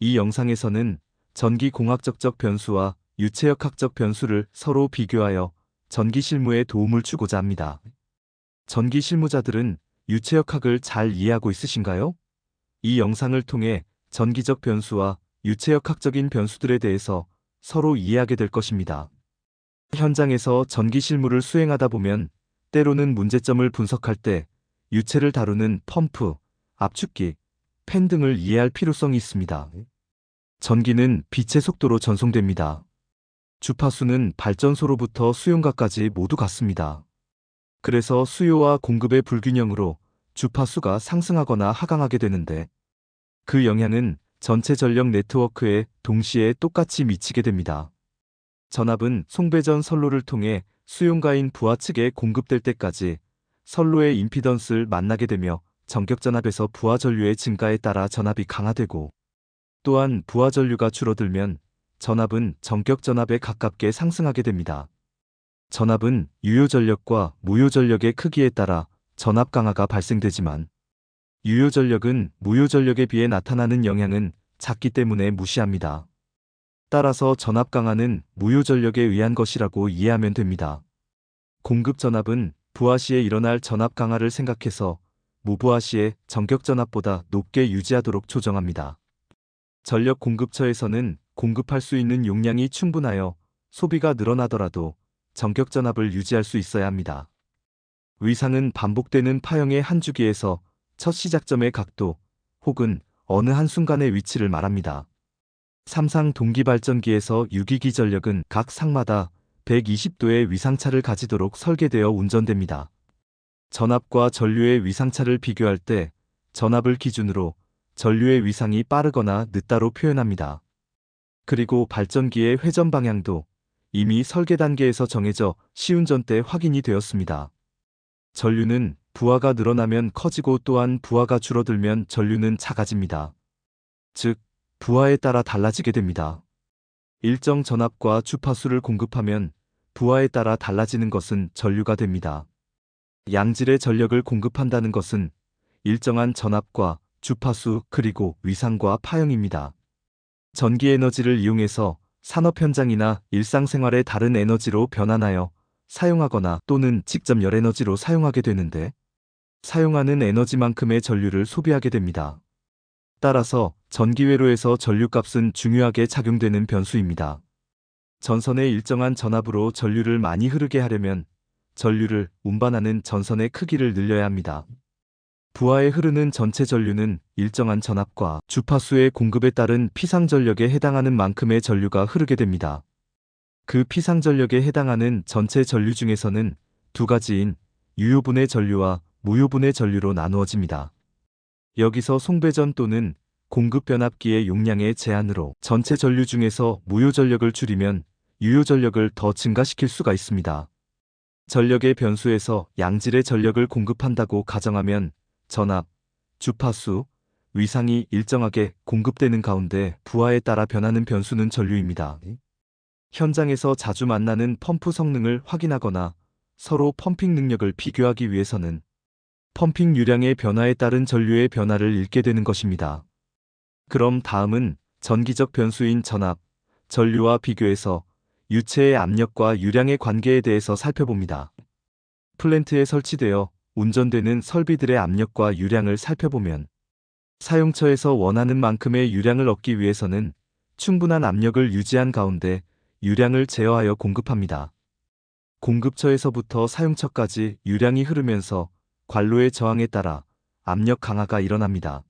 이 영상에서는 전기공학적 변수와 유체역학적 변수를 서로 비교하여 전기 실무에 도움을 주고자 합니다. 전기 실무자들은 유체역학을 잘 이해하고 있으신가요? 이 영상을 통해 전기적 변수와 유체역학적인 변수들에 대해서 서로 이해하게 될 것입니다. 현장에서 전기 실무를 수행하다 보면 때로는 문제점을 분석할 때 유체를 다루는 펌프, 압축기, 팬 등을 이해할 필요성이 있습니다. 전기는 빛의 속도로 전송됩니다. 주파수는 발전소로부터 수용가까지 모두 같습니다. 그래서 수요와 공급의 불균형으로 주파수가 상승하거나 하강하게 되는데 그 영향은 전체 전력 네트워크에 동시에 똑같이 미치게 됩니다. 전압은 송배전 선로를 통해 수용가인 부하 측에 공급될 때까지 선로의 임피던스를 만나게 되며 전격전압에서 부하 전류의 증가에 따라 전압이 강화되고 또한 부하 전류가 줄어들면 전압은 전격전압에 가깝게 상승하게 됩니다. 전압은 유효전력과 무효전력의 크기에 따라 전압 강화가 발생되지만 유효전력은 무효전력에 비해 나타나는 영향은 작기 때문에 무시합니다. 따라서 전압 강화는 무효전력에 의한 것이라고 이해하면 됩니다. 공급 전압은 부하 시에 일어날 전압 강화를 생각해서 무부하 시에 전격전압보다 높게 유지하도록 조정합니다. 전력 공급처에서는 공급할 수 있는 용량이 충분하여 소비가 늘어나더라도 전격전압을 유지할 수 있어야 합니다. 위상은 반복되는 파형의 한 주기에서 첫 시작점의 각도 혹은 어느 한순간의 위치를 말합니다. 삼상 동기발전기에서 유기기 전력은 각 상마다 120도의 위상차를 가지도록 설계되어 운전됩니다. 전압과 전류의 위상차를 비교할 때 전압을 기준으로 전류의 위상이 빠르거나 늦다로 표현합니다. 그리고 발전기의 회전 방향도 이미 설계 단계에서 정해져 시운전 때 확인이 되었습니다. 전류는 부하가 늘어나면 커지고 또한 부하가 줄어들면 전류는 작아집니다. 즉, 부하에 따라 달라지게 됩니다. 일정 전압과 주파수를 공급하면 부하에 따라 달라지는 것은 전류가 됩니다. 양질의 전력을 공급한다는 것은 일정한 전압과 주파수 그리고 위상과 파형입니다. 전기 에너지를 이용해서 산업 현장이나 일상생활의 다른 에너지로 변환하여 사용하거나 또는 직접 열에너지로 사용하게 되는데 사용하는 에너지만큼의 전류를 소비하게 됩니다. 따라서 전기회로에서 전류값은 중요하게 작용되는 변수입니다. 전선의 일정한 전압으로 전류를 많이 흐르게 하려면 전류를 운반하는 전선의 크기를 늘려야 합니다. 부하에 흐르는 전체 전류는 일정한 전압과 주파수의 공급에 따른 피상전력에 해당하는 만큼의 전류가 흐르게 됩니다. 그 피상전력에 해당하는 전체 전류 중에서는 두 가지인 유효분의 전류와 무효분의 전류로 나누어집니다. 여기서 송배전 또는 공급변압기의 용량의 제한으로 전체 전류 중에서 무효전력을 줄이면 유효전력을 더 증가시킬 수가 있습니다. 전력의 변수에서 양질의 전력을 공급한다고 가정하면 전압, 주파수, 위상이 일정하게 공급되는 가운데 부하에 따라 변하는 변수는 전류입니다. 현장에서 자주 만나는 펌프 성능을 확인하거나 서로 펌핑 능력을 비교하기 위해서는 펌핑 유량의 변화에 따른 전류의 변화를 읽게 되는 것입니다. 그럼 다음은 전기적 변수인 전압, 전류와 비교해서 유체의 압력과 유량의 관계에 대해서 살펴봅니다. 플랜트에 설치되어 운전되는 설비들의 압력과 유량을 살펴보면 사용처에서 원하는 만큼의 유량을 얻기 위해서는 충분한 압력을 유지한 가운데 유량을 제어하여 공급합니다. 공급처에서부터 사용처까지 유량이 흐르면서 관로의 저항에 따라 압력 강화가 일어납니다.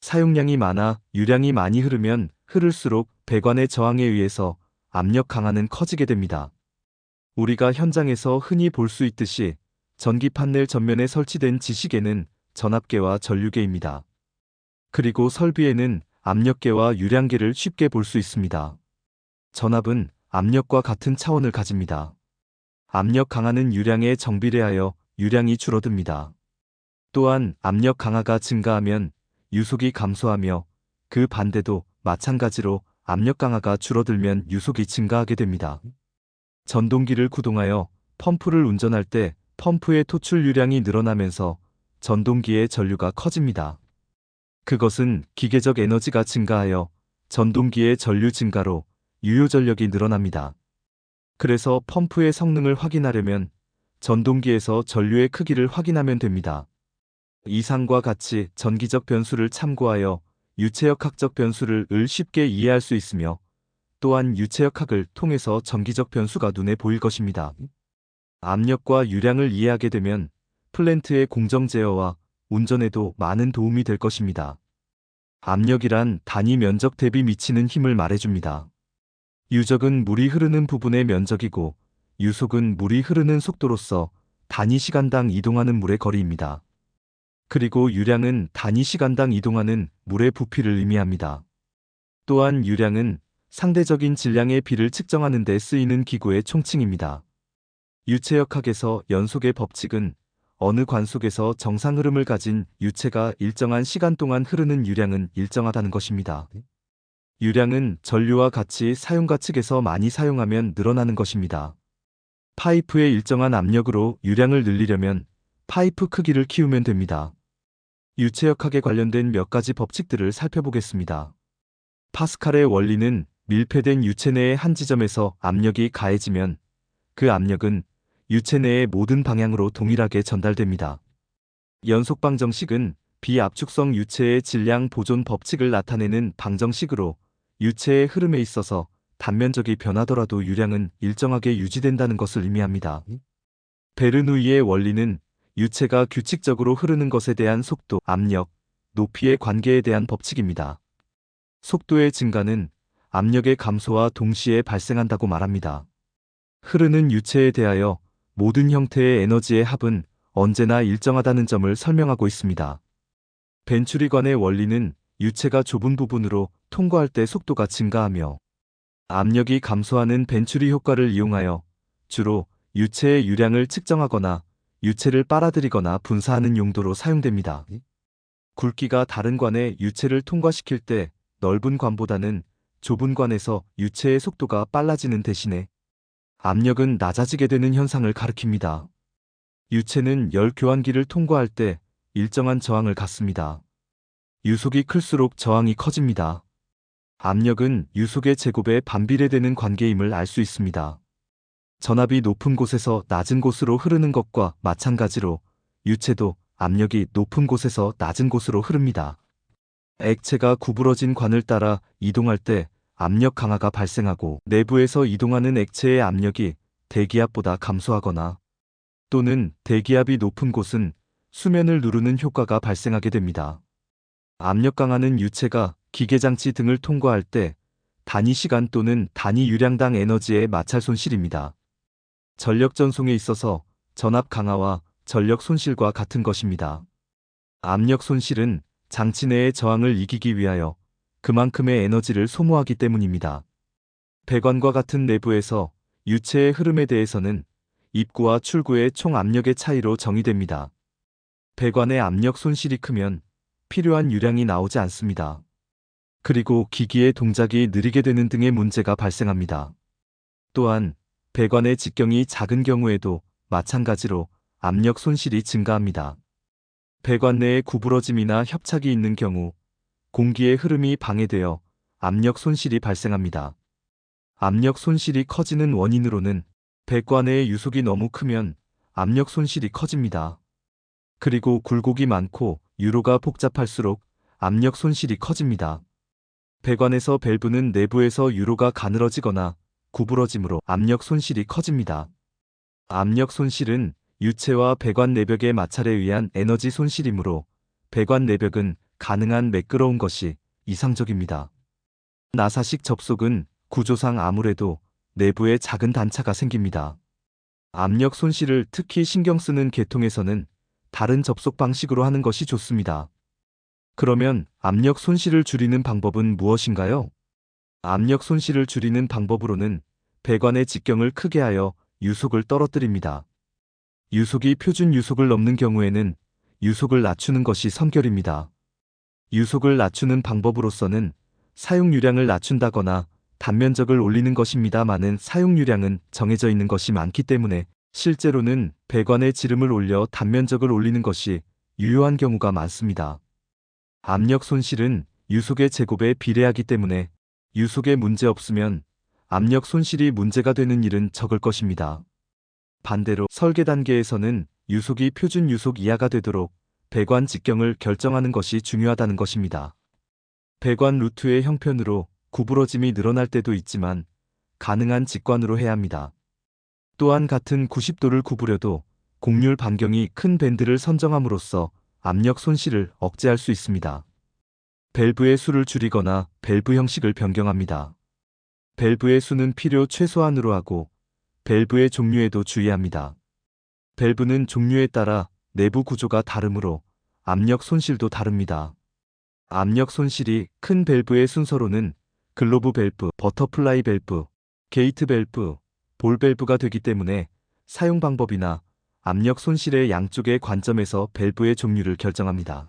사용량이 많아 유량이 많이 흐르면 흐를수록 배관의 저항에 의해서 압력 강화는 커지게 됩니다. 우리가 현장에서 흔히 볼 수 있듯이 전기 판넬 전면에 설치된 지시계는 전압계와 전류계입니다. 그리고 설비에는 압력계와 유량계를 쉽게 볼 수 있습니다. 전압은 압력과 같은 차원을 가집니다. 압력 강화는 유량에 정비례하여 유량이 줄어듭니다. 또한 압력 강화가 증가하면 유속이 감소하며 그 반대도 마찬가지로 압력 강화가 줄어들면 유속이 증가하게 됩니다. 전동기를 구동하여 펌프를 운전할 때 펌프의 토출 유량이 늘어나면서 전동기의 전류가 커집니다. 그것은 기계적 에너지가 증가하여 전동기의 전류 증가로 유효 전력이 늘어납니다. 그래서 펌프의 성능을 확인하려면 전동기에서 전류의 크기를 확인하면 됩니다. 이상과 같이 전기적 변수를 참고하여 유체역학적 변수를 쉽게 이해할 수 있으며 또한 유체역학을 통해서 전기적 변수가 눈에 보일 것입니다. 압력과 유량을 이해하게 되면 플랜트의 공정 제어와 운전에도 많은 도움이 될 것입니다. 압력이란 단위 면적 대비 미치는 힘을 말해줍니다. 유적은 물이 흐르는 부분의 면적이고 유속은 물이 흐르는 속도로서 단위 시간당 이동하는 물의 거리입니다. 그리고 유량은 단위 시간당 이동하는 물의 부피를 의미합니다. 또한 유량은 상대적인 질량의 비를 측정하는 데 쓰이는 기구의 총칭입니다. 유체역학에서 연속의 법칙은 어느 관속에서 정상 흐름을 가진 유체가 일정한 시간 동안 흐르는 유량은 일정하다는 것입니다. 유량은 전류와 같이 사용가 측에서 많이 사용하면 늘어나는 것입니다. 파이프의 일정한 압력으로 유량을 늘리려면 파이프 크기를 키우면 됩니다. 유체역학에 관련된 몇 가지 법칙들을 살펴보겠습니다. 파스칼의 원리는 밀폐된 유체 내의 한 지점에서 압력이 가해지면 그 압력은 유체 내의 모든 방향으로 동일하게 전달됩니다. 연속 방정식은 비압축성 유체의 질량 보존 법칙을 나타내는 방정식으로 유체의 흐름에 있어서 단면적이 변하더라도 유량은 일정하게 유지된다는 것을 의미합니다. 베르누이의 원리는 유체가 규칙적으로 흐르는 것에 대한 속도, 압력, 높이의 관계에 대한 법칙입니다. 속도의 증가는 압력의 감소와 동시에 발생한다고 말합니다. 흐르는 유체에 대하여 모든 형태의 에너지의 합은 언제나 일정하다는 점을 설명하고 있습니다. 벤츄리관의 원리는 유체가 좁은 부분으로 통과할 때 속도가 증가하며 압력이 감소하는 벤츄리 효과를 이용하여 주로 유체의 유량을 측정하거나 유체를 빨아들이거나 분사하는 용도로 사용됩니다. 굵기가 다른 관에 유체를 통과시킬 때 넓은 관보다는 좁은 관에서 유체의 속도가 빨라지는 대신에 압력은 낮아지게 되는 현상을 가리킵니다. 유체는 열 교환기를 통과할 때 일정한 저항을 갖습니다. 유속이 클수록 저항이 커집니다. 압력은 유속의 제곱에 반비례되는 관계임을 알 수 있습니다. 전압이 높은 곳에서 낮은 곳으로 흐르는 것과 마찬가지로 유체도 압력이 높은 곳에서 낮은 곳으로 흐릅니다. 액체가 구부러진 관을 따라 이동할 때 압력 강화가 발생하고 내부에서 이동하는 액체의 압력이 대기압보다 감소하거나 또는 대기압이 높은 곳은 수면을 누르는 효과가 발생하게 됩니다. 압력 강화는 유체가 기계장치 등을 통과할 때 단위 시간 또는 단위 유량당 에너지의 마찰 손실입니다. 전력 전송에 있어서 전압 강화와 전력 손실과 같은 것입니다. 압력 손실은 장치 내의 저항을 이기기 위하여 그만큼의 에너지를 소모하기 때문입니다. 배관과 같은 내부에서 유체의 흐름에 대해서는 입구와 출구의 총 압력의 차이로 정의됩니다. 배관의 압력 손실이 크면 필요한 유량이 나오지 않습니다. 그리고 기기의 동작이 느리게 되는 등의 문제가 발생합니다. 또한 배관의 직경이 작은 경우에도 마찬가지로 압력 손실이 증가합니다. 배관 내에 구부러짐이나 협착이 있는 경우 공기의 흐름이 방해되어 압력 손실이 발생합니다. 압력 손실이 커지는 원인으로는 배관의 유속이 너무 크면 압력 손실이 커집니다. 그리고 굴곡이 많고 유로가 복잡할수록 압력 손실이 커집니다. 배관에서 밸브는 내부에서 유로가 가늘어지거나 구부러짐으로 압력 손실이 커집니다. 압력 손실은 유체와 배관 내벽의 마찰에 의한 에너지 손실이므로 배관 내벽은 가능한 매끄러운 것이 이상적입니다. 나사식 접속은 구조상 아무래도 내부에 작은 단차가 생깁니다. 압력 손실을 특히 신경 쓰는 계통에서는 다른 접속 방식으로 하는 것이 좋습니다. 그러면 압력 손실을 줄이는 방법은 무엇인가요? 압력 손실을 줄이는 방법으로는 배관의 직경을 크게 하여 유속을 떨어뜨립니다. 유속이 표준 유속을 넘는 경우에는 유속을 낮추는 것이 선결입니다. 유속을 낮추는 방법으로서는 사용유량을 낮춘다거나 단면적을 올리는 것입니다마는 사용유량은 정해져 있는 것이 많기 때문에 실제로는 배관의 지름을 올려 단면적을 올리는 것이 유효한 경우가 많습니다. 압력 손실은 유속의 제곱에 비례하기 때문에 유속에 문제 없으면 압력 손실이 문제가 되는 일은 적을 것입니다. 반대로 설계 단계에서는 유속이 표준 유속 이하가 되도록 배관 직경을 결정하는 것이 중요하다는 것입니다. 배관 루트의 형편으로 구부러짐이 늘어날 때도 있지만 가능한 직관으로 해야 합니다. 또한 같은 90도를 구부려도 곡률 반경이 큰 밴드를 선정함으로써 압력 손실을 억제할 수 있습니다. 밸브의 수를 줄이거나 밸브 형식을 변경합니다. 밸브의 수는 필요 최소한으로 하고 밸브의 종류에도 주의합니다. 밸브는 종류에 따라 내부 구조가 다르므로 압력 손실도 다릅니다. 압력 손실이 큰 밸브의 순서로는 글로브 밸브, 버터플라이 밸브, 게이트 밸브, 볼 밸브가 되기 때문에 사용 방법이나 압력 손실의 양쪽의 관점에서 밸브의 종류를 결정합니다.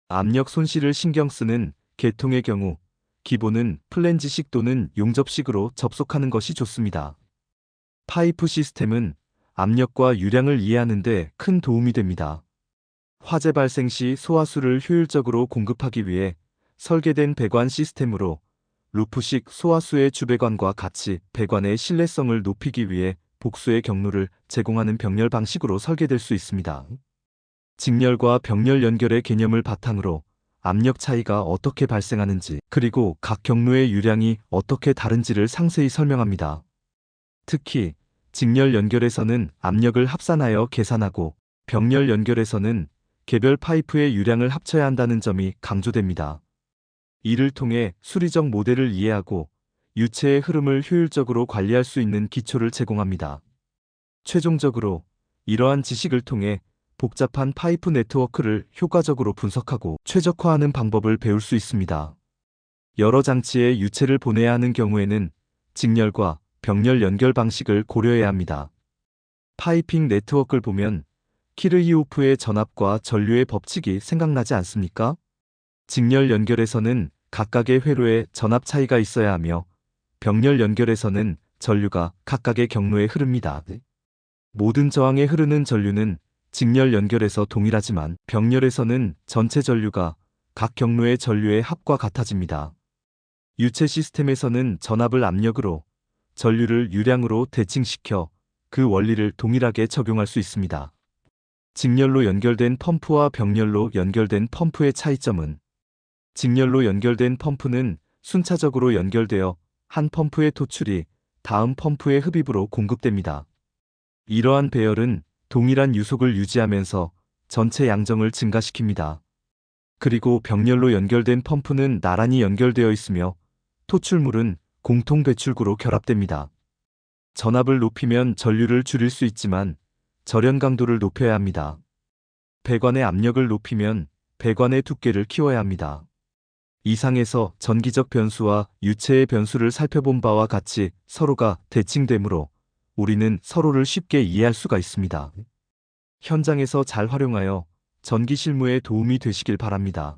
압력 손실을 신경 쓰는 계통의 경우 기본은 플랜지식 또는 용접식으로 접속하는 것이 좋습니다. 파이프 시스템은 압력과 유량을 이해하는 데 큰 도움이 됩니다. 화재 발생 시 소화수를 효율적으로 공급하기 위해 설계된 배관 시스템으로 루프식 소화수의 주배관과 같이 배관의 신뢰성을 높이기 위해 복수의 경로를 제공하는 병렬 방식으로 설계될 수 있습니다. 직렬과 병렬 연결의 개념을 바탕으로 압력 차이가 어떻게 발생하는지 그리고 각 경로의 유량이 어떻게 다른지를 상세히 설명합니다. 특히 직렬 연결에서는 압력을 합산하여 계산하고 병렬 연결에서는 개별 파이프의 유량을 합쳐야 한다는 점이 강조됩니다. 이를 통해 수리적 모델을 이해하고 유체의 흐름을 효율적으로 관리할 수 있는 기초를 제공합니다. 최종적으로 이러한 지식을 통해 복잡한 파이프 네트워크를 효과적으로 분석하고 최적화하는 방법을 배울 수 있습니다. 여러 장치에 유체를 보내야 하는 경우에는 직렬과 병렬 연결 방식을 고려해야 합니다. 파이핑 네트워크를 보면 키르히오프의 전압과 전류의 법칙이 생각나지 않습니까? 직렬 연결에서는 각각의 회로에 전압 차이가 있어야 하며 병렬 연결에서는 전류가 각각의 경로에 흐릅니다. 모든 저항에 흐르는 전류는 직렬 연결에서 동일하지만 병렬에서는 전체 전류가 각 경로의 전류의 합과 같아집니다. 유체 시스템에서는 전압을 압력으로, 전류를 유량으로 대칭시켜 그 원리를 동일하게 적용할 수 있습니다. 직렬로 연결된 펌프와 병렬로 연결된 펌프의 차이점은 직렬로 연결된 펌프는 순차적으로 연결되어 한 펌프의 토출이 다음 펌프의 흡입으로 공급됩니다. 이러한 배열은 동일한 유속을 유지하면서 전체 양정을 증가시킵니다. 그리고 병렬로 연결된 펌프는 나란히 연결되어 있으며 토출물은 공통 배출구로 결합됩니다. 전압을 높이면 전류를 줄일 수 있지만 절연 강도를 높여야 합니다. 배관의 압력을 높이면 배관의 두께를 키워야 합니다. 이상에서 전기적 변수와 유체의 변수를 살펴본 바와 같이 서로가 대칭되므로 우리는 서로를 쉽게 이해할 수가 있습니다. 현장에서 잘 활용하여 전기 실무에 도움이 되시길 바랍니다.